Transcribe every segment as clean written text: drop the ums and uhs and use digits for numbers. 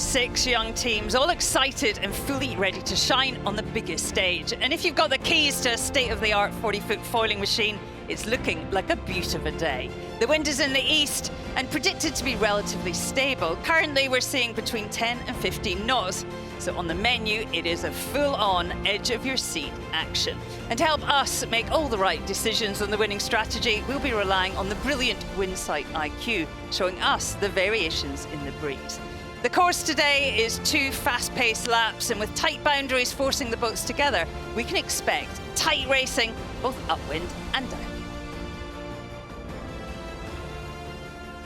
6 young teams, all excited and fully ready to shine on the biggest stage. And if you've got the keys to a state-of-the-art 40-foot foiling machine, it's looking like a beaut of a day. The wind is in the east and predicted to be relatively stable. Currently, we're seeing between 10 and 15 knots. So on the menu, it is a full-on edge-of-your-seat action. And to help us make all the right decisions on the winning strategy, we'll be relying on the brilliant Windsight IQ, showing us the variations in the breeze. The course today is 2 fast-paced laps, and with tight boundaries forcing the boats together, we can expect tight racing, both upwind and down.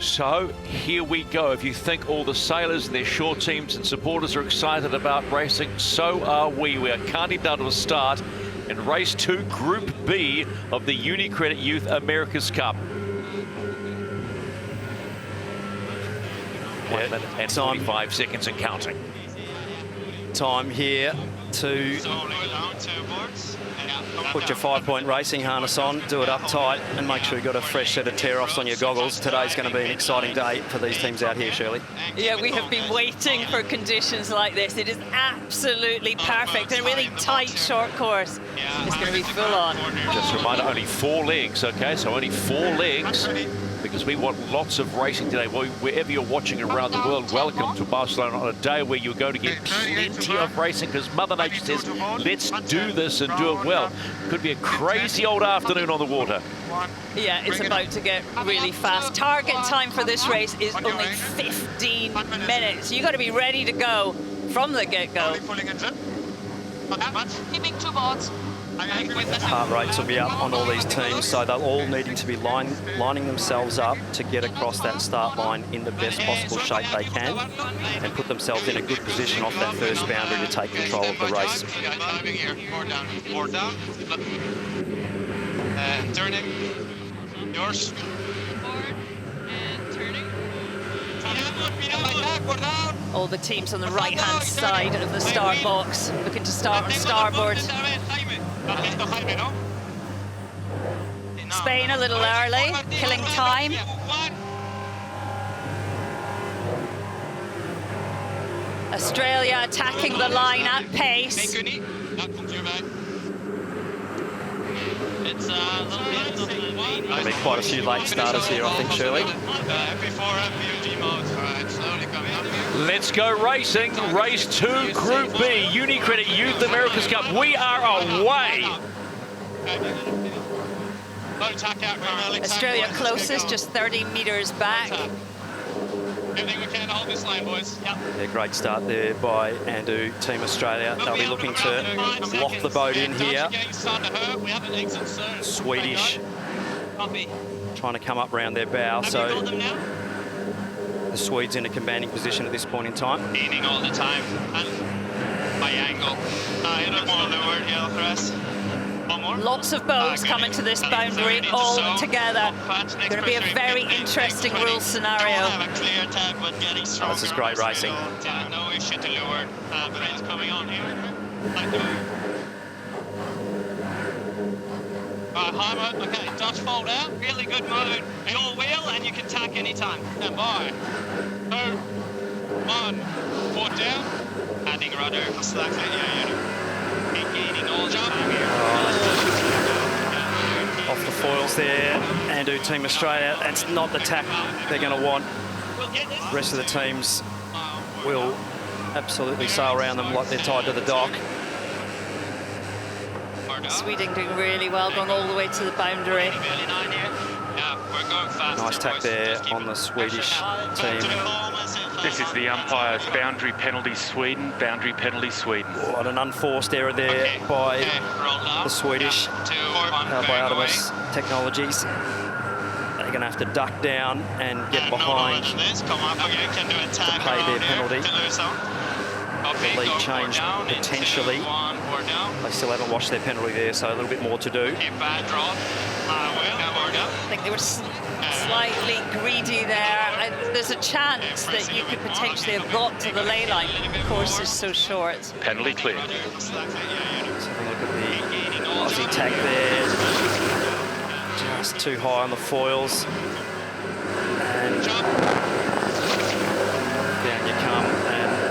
So here we go. If you think all the sailors, their shore teams and supporters are excited about racing, so are we. We are counting down to a start in race 2, Group B of the UniCredit Youth America's Cup. 1 minute and 45 seconds and counting. Time here to put your 5-point racing harness on, do it up tight, and make sure you've got a fresh set of tear-offs on your goggles. Today's going to be an exciting day for these teams out here, Shirley. Yeah, we have been waiting for conditions like this. It is absolutely perfect. A really tight, short course. It's going to be full on. Just a reminder, only 4 legs, okay? So only 4 legs, because we want lots of racing today. Wherever you're watching around the world, welcome to Barcelona on a day where you're going to get plenty of racing, because Mother Nature says, let's do this and do it well. Could be a crazy old afternoon on the water. Yeah, it's about to get really fast. Target time for this race is only 15 minutes. You've got to be ready to go from the get-go. Keeping 2 boards. Heart rates will be up on all these teams, so they're all needing to be lining themselves up to get across that start line in the best possible shape they can and put themselves in a good position off that first boundary to take control of the race. More down. And turning. Yours. Forward and turning. All the teams on the right-hand side of the start box looking to start on starboard. Spain a little early, killing time. Australia attacking the line at pace. There'll be quite a few late starters here, I think, Shirley. Let's go racing. Race 2, Group B, UniCredit Youth America's Cup. We are away. Australia closest, just 30 meters back. Everything we can, hold this line, boys. Yep. Yeah, great start there by Andu, Team Australia. They'll be looking to lock the boat in here. Swedish trying to come up round their bow, so the Swedes in a commanding position at this point in time. Leaning all the time, and by angle. A little more lower here for us. One more. Lots of boats coming to this boundary all together. Going to be a very interesting rule scenario. This is great racing. No issue to lure, but it's coming on here. Hammer, okay, Dutch fold out, really good mode. Your wheel, and you can tack anytime. Stand by. 2, 1, port down. Adding rudder. Slack it, yeah. Keep gaining all the time here. Off the foils there, Andu, Team Australia. That's not the tack they're going to want. The rest of the teams will absolutely sail around them like they're tied to the dock. Sweden doing really well, going all the way to the boundary. Nice tack there on the Swedish team. This is the umpire's boundary penalty Sweden, boundary penalty Sweden. What an unforced error there by the Swedish, powered by Artemis Technologies. They're going to have to duck down and get behind to pay their penalty. The lead change potentially. They still haven't washed their penalty there, so a little bit more to do. I think they were slightly greedy there. There's a chance that you could potentially have got to the ley line. The course is so short. Penalty clear. Let's have a look at the Aussie tack there. Just too high on the foils. And down you come. And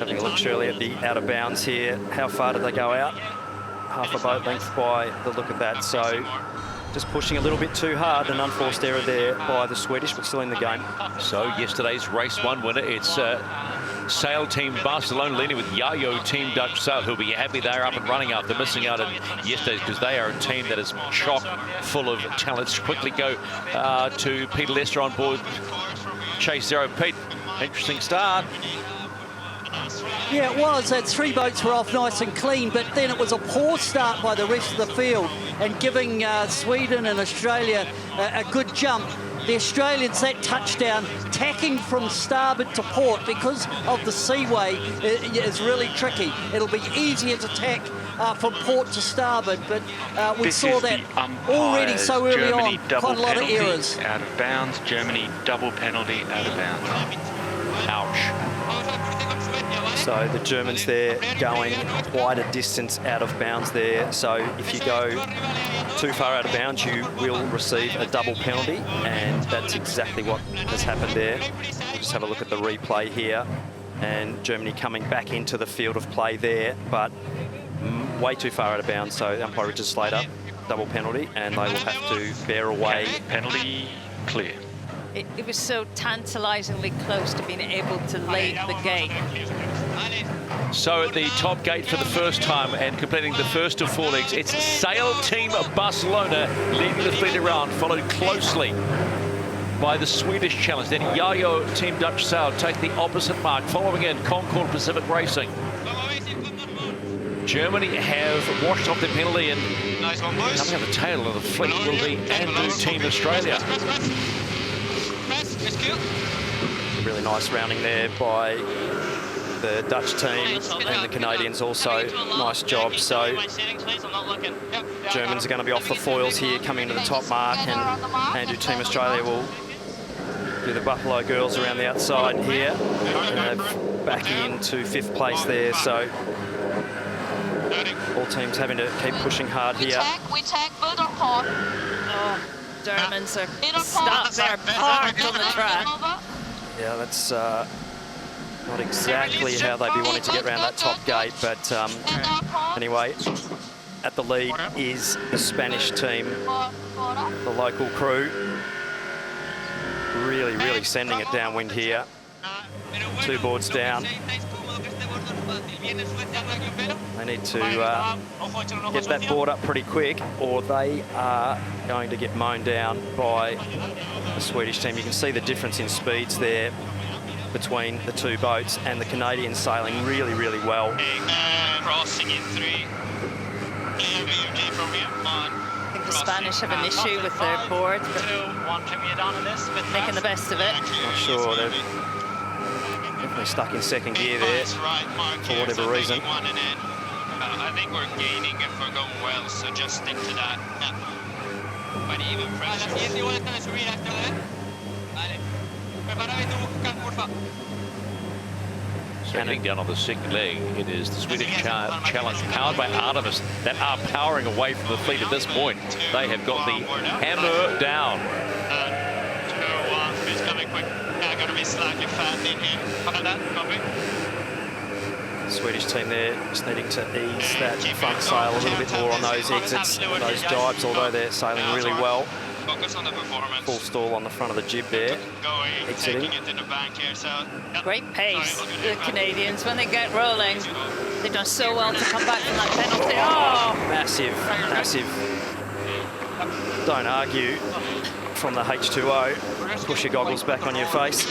having a look, Shirley, at the out of bounds here. How far did they go out? Half a boat length by the look of that. So just pushing a little bit too hard. An unforced error there by the Swedish, but still in the game. So yesterday's race 1 winner, it's Sail Team Barcelona leading with Yayo Team Dutch Sail, who'll be happy they're up and running after missing out on yesterday's, because they are a team that is chock full of talent. Let's quickly go to Peter Lester on board Chase Zero. Pete, interesting start. Yeah, it was. That 3 boats were off nice and clean, but then it was a poor start by the rest of the field and giving Sweden and Australia a good jump. The Australians, that touchdown, tacking from starboard to port because of the seaway is really tricky. It'll be easier to tack from port to starboard, but we saw that already so early Germany on. Double Quite a lot of penalty, errors. out of bounds. Germany double penalty, out of bounds. Ouch. So the Germans there going quite a distance out of bounds there. So if you go too far out of bounds, you will receive a double penalty, and that's exactly what has happened there. We'll just have a look at the replay here, and Germany coming back into the field of play there, but way too far out of bounds. So umpire Richard Slater, double penalty, and they will have to bear away. Penalty clear. It was so tantalisingly close to being able to lay the gate. So at the top gate for the first time and completing the first of 4 legs, it's Sail Team Barcelona leading the fleet around, followed closely by the Swedish challenge. Then Yayo Team Dutch Sail take the opposite mark, following in Concord Pacific Racing. Germany have washed off the penalty, and coming at the tail of the fleet will be Andrew Team Australia. Really nice rounding there by the Dutch team, and the Canadians also. Nice job. So Germans are going to be off the foils here, coming into the top mark, and Andrew Team Australia will do the Buffalo Girls around the outside here, back into 5th place there. So all teams having to keep pushing hard here. We tag build or port. Oh, Germans are stuck there, parked on the track. Yeah, that's not exactly how they'd be wanting to get around that top gate, but anyway, at the lead is the Spanish team, the local crew. Really sending it downwind here. 2 boards down. They need to get that board up pretty quick, or they are going to get mown down by the Swedish team. You can see the difference in speeds there between the 2 boats, and the Canadians sailing really well. Crossing in 3. I think the Spanish have an issue with their board, but making the best of it. Not sure, they're definitely stuck in 2nd gear there for whatever reason. I think we're gaining if we're going well, so just stick to that. But even So heading down on the 2nd leg, it is the Swedish challenge powered by Artemis that are powering away from the fleet at this point. They have got the hammer down. 2-1 is coming quick. Going to be slightly fat in here. Copy. Swedish team there just needing to ease that front sail a little bit more on those exits, those dives, although they're sailing really well. Focus on the performance. Full stall on the front of the jib there, exiting. Great pace, the Canadians, when they get rolling. They've done so well to come back from that penalty. Oh! Massive. Don't argue from the H2O. Push your goggles back on your face.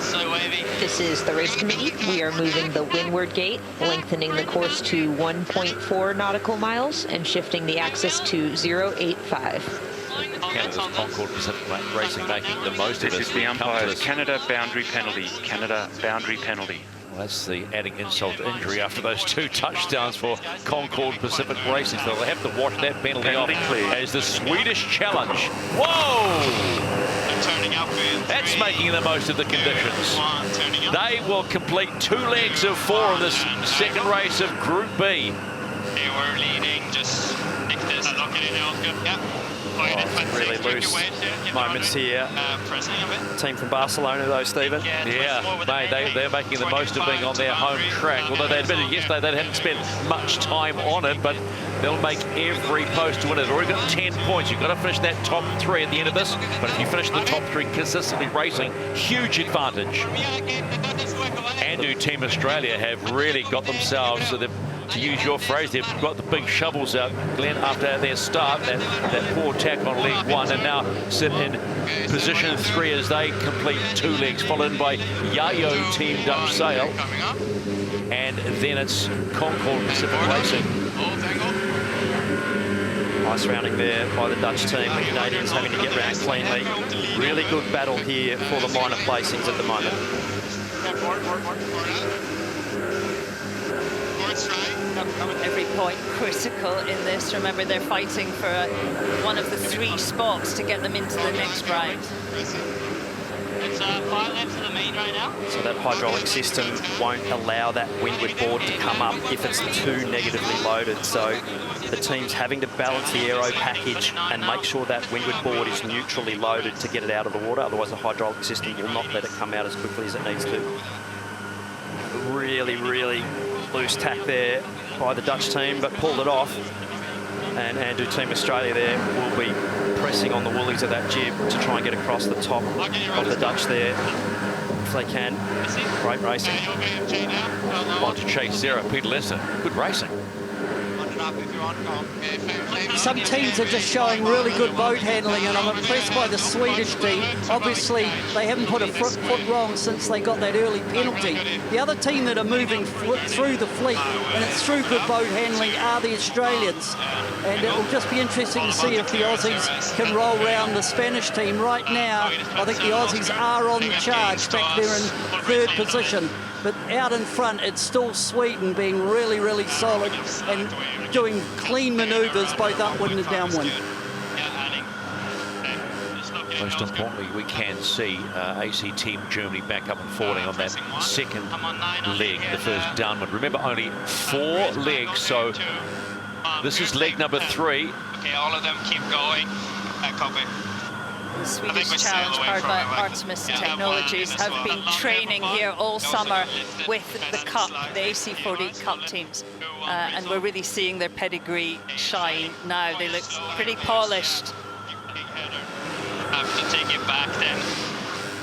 So wavy. This is the race committee. We are moving the windward gate, lengthening the course to 1.4 nautical miles and shifting the axis to 0.85. Canada's Concord Pacific Racing making the most of it. This is the umpire's Canada boundary penalty. Canada boundary penalty. Well, that's the adding insult to injury after those 2 touchdowns for Concord Pacific Racing. So they'll have to wash that penalty off as the Swedish challenge. Whoa! Turning up in That's making the most of the conditions. They will complete 2 legs of 4 in this 2nd race of Group B. They were leading, just stick this. Lock it in, yeah. Really loose moments here. Team from Barcelona, though, Stephen. Yeah, mate, they're making the most of being on their home track. Although they admitted yesterday they hadn't spent much time on it, but they'll make every post to win it. They've already got 10 points. You've got to finish that top 3 at the end of this. But if you finish the top 3 consistently racing, huge advantage. And Team Australia have really got themselves, so to use your phrase, they've got the big shovels out, Glenn, after their start, that poor tack on leg 1, and now sit in position 3 as they complete 2 legs, followed by Yayo Team Dutch Sail. And then it's Concord Pacific Racing. Nice rounding there by the Dutch team. The Canadians having to get round cleanly. Really good battle here for the minor placings at the moment. Every point critical in this. Remember, they're fighting for one of the 3 spots to get them into the next round. It's 5 laps to the main right now. So that hydraulic system won't allow that windward board to come up if it's too negatively loaded. So the team's having to balance the aero package and make sure that windward board is neutrally loaded to get it out of the water. Otherwise, the hydraulic system will not let it come out as quickly as it needs to. Really, really loose tack there by the Dutch team, but pulled it off. And Team Australia there will be pressing on the woolies of that jib to try and get across the top of the Dutch there, if they can. Great racing. On to chase Sarah, Peter Lester. Good racing. Some teams are just showing really good boat handling, and I'm impressed by the Swedish team. Obviously, they haven't put a foot wrong since they got that early penalty. The other team that are moving through the fleet, and it's through good boat handling, are the Australians. And it will just be interesting to see if the Aussies can roll round the Spanish team. Right now, I think the Aussies are on the charge, back there in 3rd position. But out in front, it's still Sweden being really, really solid and doing clean manoeuvres both upwind and downwind. Most importantly, we can see AC Team Germany back up and falling on that second leg, the first downwind. Remember, only 4 legs, so this is leg number 3. Okay, all of them keep going. Copy. The Swedish challenge powered by Artemis Technologies have been training here all summer with the Cup, the AC40 Cup teams. And we're really seeing their pedigree shine now. They look pretty polished. Have to take it back then.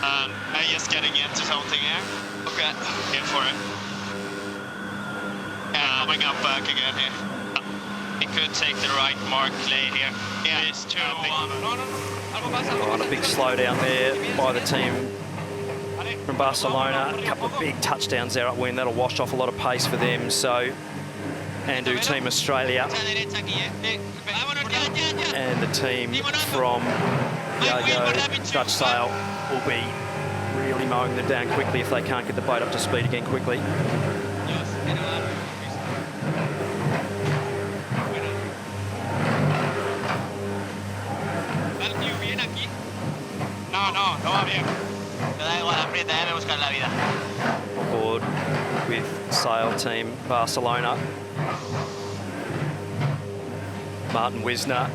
I'm just getting into something here. Okay, here for it. Yeah, coming up back again here. He could take the right mark Clay here. Yeah, it's too On a big slowdown there by the team from Barcelona. A couple of big touchdowns there upwind. That'll wash off a lot of pace for them. So, and Team Australia and the team from Yago Dutch Sail will be really mowing them down quickly if they can't get the boat up to speed again quickly. No va bien. Me da igual, aprieta, me buscan la vida. Board with Sail Team Barcelona. Martin Wisner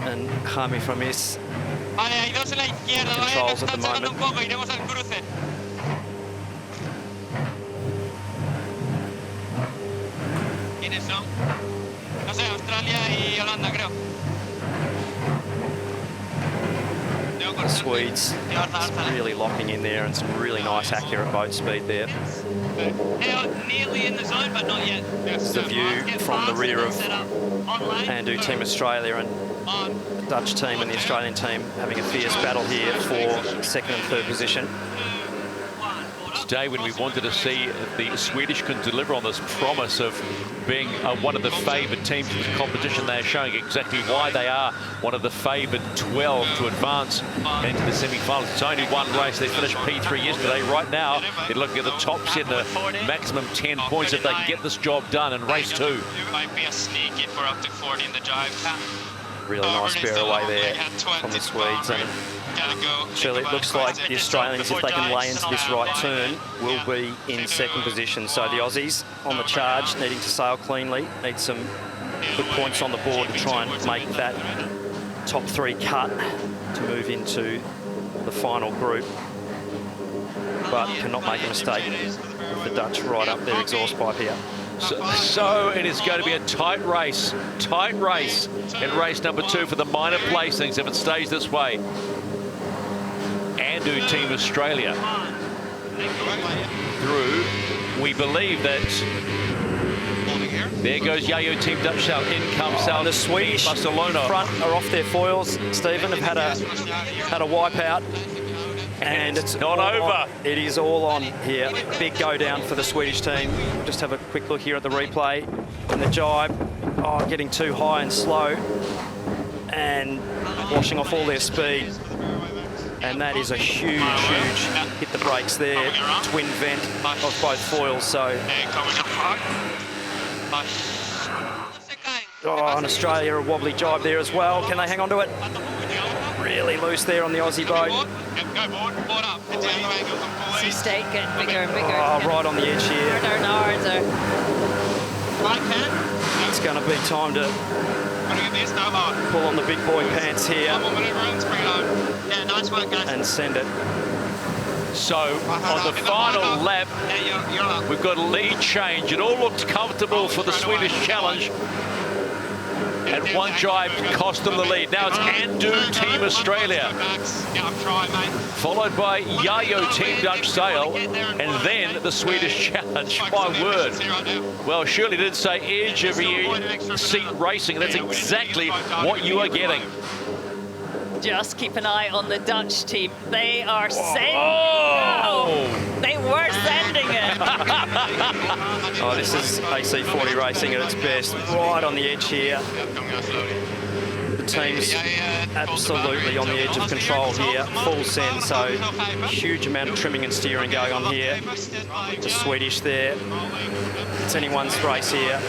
and Jaime Framis. Vale, hay 2 en la izquierda, Controls at the moment. un poco, iremos al cruce. ¿Quiénes son? No sé, Australia y Holanda, creo. The Swedes really locking in there, and some really nice accurate boat speed there. They are nearly in the zone, but not yet. This is the view from the rear of Team Australia, and the Dutch team and the Australian team having a fierce battle here for 2nd and 3rd position. Today, when we wanted to see if the Swedish can deliver on this promise of being one of the favoured teams in the competition, they are showing exactly why they are one of the favoured 12 to advance into the semi-finals. It's only one race. They finished P3 yesterday. Right now, they're looking at the top set, the maximum 10 points if they can get this job done in race 2. Might be a sneak if we're up to 40 in the drive. Really nice bear away there from the Swedes. And surely it looks like the Australians, if they can lay into this right turn, will be in 2nd position. So the Aussies on the charge, needing to sail cleanly, need some good points on the board to try and make that top 3 cut to move into the final group, but cannot make a mistake with the Dutch right up their exhaust pipe here. So it is going to be a tight race in race number 2 for the minor placings if it stays this way. And Team Australia through. We believe that there goes Yayo Team Dutch South. In comes South. The Swedish Barcelona front are off their foils. Stephen have had a wipeout. And it's not over. It is all on here. Big go down for the Swedish team. Just have a quick look here at the replay. And the jibe, getting too high and slow and washing off all their speed. And that is a huge hit the brakes there. Twin vent of both foils. So, and Australia a wobbly jibe there as well. Can they hang on to it? Really loose there on the Aussie boat. Sea state getting bigger and bigger. Right on the edge here. Harder. It's going to be time to pull on the big boy pants here and send it. So on the final lap, we've got a lead change. It all looked comfortable for the Swedish challenge. And one jibe cost them the lead. Now it's Andu Team Australia, followed by Yayo Team Dutch Sail, and then the Swedish challenge. My word. Well, Shirley did say edge of your seat racing. That's exactly what you are getting. Just keep an eye on the Dutch team. They are sending. They were sending it. This is AC40 racing at its best. Right on the edge here. The team's absolutely on the edge of control here. Full send, so huge amount of trimming and steering going on here. The Swedish there. It's anyone's race here.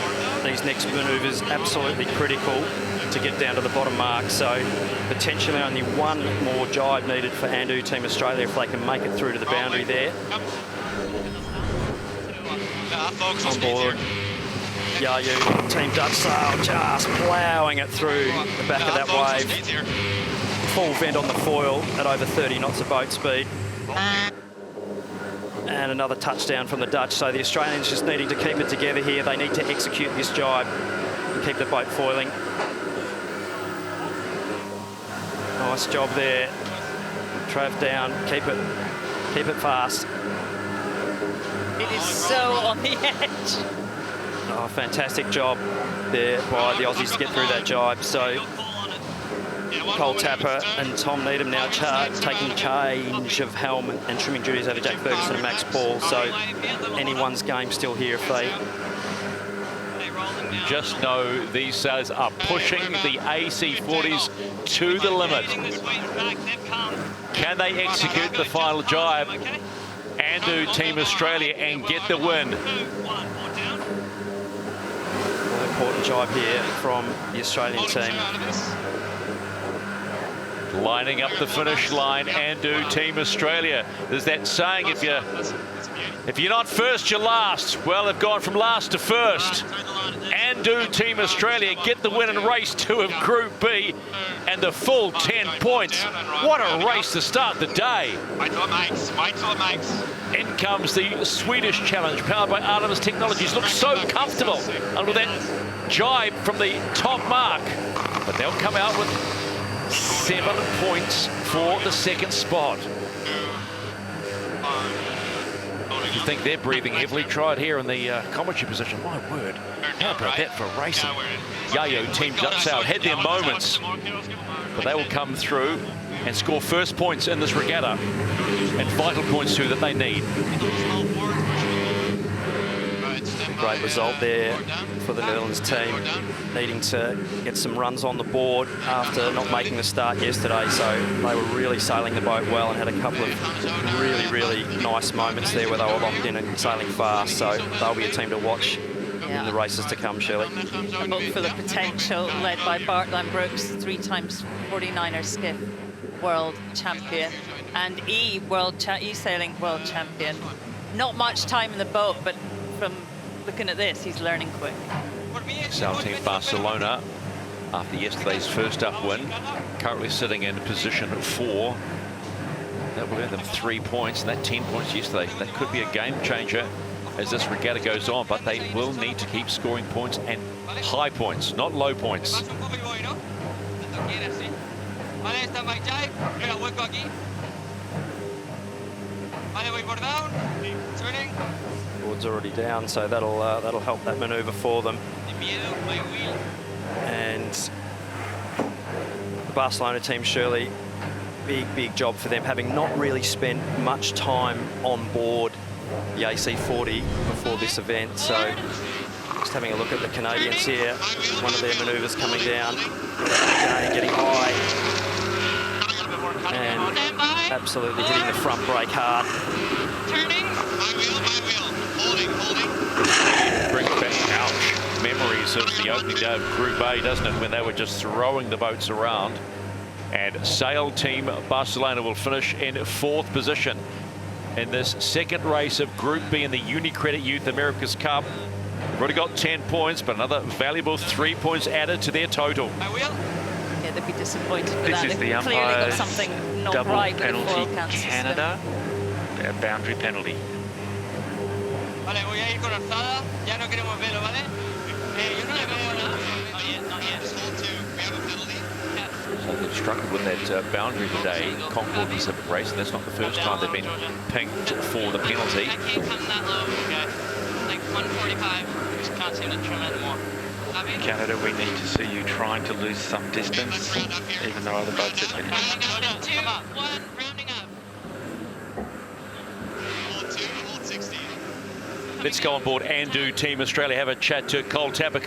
These next manoeuvres absolutely critical to get down to the bottom mark. So potentially only one more jibe needed for Andu Team Australia if they can make it through to the boundary there. On board, Yayo Team Dutch Sail just ploughing it through the back of that wave. Full vent on the foil at over 30 knots of boat speed. And another touchdown from the Dutch. So the Australians just needing to keep it together here. They need to execute this jibe and keep the boat foiling. Nice job there. Trav down, keep it fast. It is so on the edge. Fantastic job there by the Aussies to get through that jibe. So Cole Tapper and Tom Needham now taking change of helm and trimming duties over Jack Ferguson and Max Paul. So anyone's game still here if they... Just know these sailors are pushing the AC40s to the limit. Can they execute the final jibe and do Team Australia and get the win? An important jibe here from the Australian team. Lining up the finish line and do Team Australia. There's that saying, if you're not first, you're last. Well, they've gone from last to first. And do Team Australia get the win in race 2 of Group B and the full 10 points. What a race to start the day. Wait till it makes. In comes the Swedish challenge, powered by Artemis Technologies. Looks so comfortable under that jibe from the top mark. But they'll come out with 7 points for the second spot. You think they're breathing heavily? Try it here in the commentary position. My word, how about that for racing? Yayo Team Dutch Sail had their moments, but they will come through and score first points in this regatta, and vital points too that they need. Great result there for the Netherlands team, needing to get some runs on the board after not making the start yesterday. So they were really sailing the boat well and had a couple of really nice moments there where they were locked in and sailing fast. So they'll be a team to watch in the races to come, Shirley. A boat full of potential, led by Bartland Brooks, 3 times 49er skiff world champion, and e-sailing world champion. Not much time in the boat, but from looking at this, he's learning quick. Sail Team Barcelona after yesterday's first up win. Currently sitting in position 4. That will earn them 3 points, and that 10 points yesterday. That could be a game changer as this regatta goes on, but they will need to keep scoring points, and high points, not low points. Board's already down, so that'll help that manoeuvre for them. And the Barcelona team, surely big job for them, having not really spent much time on board the AC40 before this event. So just having a look at the Canadians here, one of their manoeuvres coming down, Canadian getting high and absolutely hitting the front brake hard. Brings back, ouch, memories of the opening day of Group A, doesn't it, when they were just throwing the boats around. And Sail Team Barcelona will finish in 4th position in this second race of Group B in the UniCredit Youth America's Cup. They've already got 10 points, but another valuable 3 points added to their total. Yeah, they'd be disappointed with This that. is the They've clearly got umpire's something not double right with the penalty, foil count system. Canada, a boundary penalty. Vale, voy a ir con alzada, ya no queremos verlo, ¿vale? Yo no le veo nada. Not yet. So they've struggled with that boundary today. Concord Pacific Race, and that's not the first time they've been pinged for the penalty. I can't come that low, okay? Like 145, just can't seem to trim it more. Canada, we need to see you trying to lose some distance, even though other boats have been. 2, 1, rounding up. Let's go on board and do Team Australia. Have a chat to Cole Tapper.